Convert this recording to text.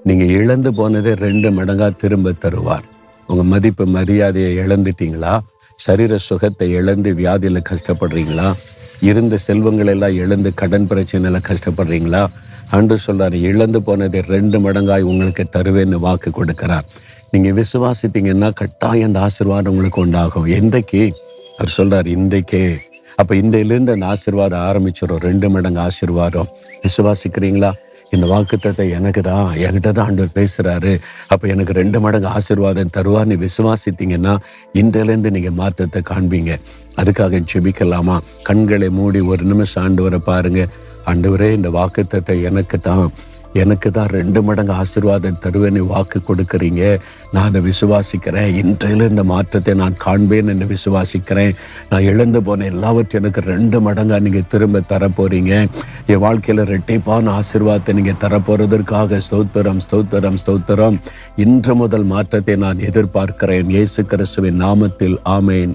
நீங்கள் இழந்து போனதே 2 மடங்கா திரும்ப தருவார். உங்கள் மதிப்பு மரியாதையை இழந்துட்டீங்களா? சரீர சுகத்தை இழந்து வியாதியில் கஷ்டப்படுறீங்களா? இருந்த செல்வங்கள் எல்லாம் இழந்து கடன் பிரச்சனையில் கஷ்டப்படுறீங்களா? அன்று சொல்கிறார், இழந்து போனதை 2 மடங்காய் உங்களுக்கு தருவேன்னு வாக்கு கொடுக்கிறார். நீங்கள் விசுவாசிப்பீங்கன்னா கட்டாயம் அந்த ஆசீர்வாதம் உங்களுக்கு உண்டாகும். என்றைக்கு? அவர் சொல்கிறார், இன்றைக்கே. அப்போ இன்றையிலேருந்து அந்த ஆசீர்வாதம் ஆரம்பிச்சிடும். 2 மடங்கு ஆசீர்வாதம். விசுவாசிக்கிறீங்களா? இந்த வாக்குத்தத்தை எனக்கு தான், என்கிட்ட தான் ஆண்டவர் பேசுகிறாரு, அப்போ எனக்கு 2 மடங்கு ஆசீர்வாதம் தருவார்னு விசுவாசித்தீங்கன்னா இன்றையிலேருந்து நீங்கள் மாற்றத்தை காண்பீங்க. அதுக்காக ஜெபிக்கலாமா? கண்களை மூடி ஒரு நிமிஷம் ஆண்டவரை பாருங்கள். ஆண்டவரே, இந்த வாக்குத்தத்தை எனக்கு தான் 2 மடங்கு ஆசீர்வாதம் தருவேன்னு வாக்கு கொடுக்குறீங்க. நான் அதை விசுவாசிக்கிறேன். இன்றையில இந்த மாற்றத்தை நான் காண்பேன் என்று விசுவாசிக்கிறேன். நான் இழந்து போன எல்லாவற்றையும் எனக்கு 2 மடங்காக நீங்கள் திரும்ப தரப்போறீங்க. என் வாழ்க்கையில் இரட்டிப்பான ஆசீர்வாதத்தை நீங்கள் தரப்போறதற்காக ஸ்தோத்திரம், ஸ்தோத்திரம், ஸ்தோத்திரம். இன்று முதல் மாற்றத்தை நான் எதிர்பார்க்கிறேன். இயேசு கிறிஸ்துவின் நாமத்தில் ஆமேன்.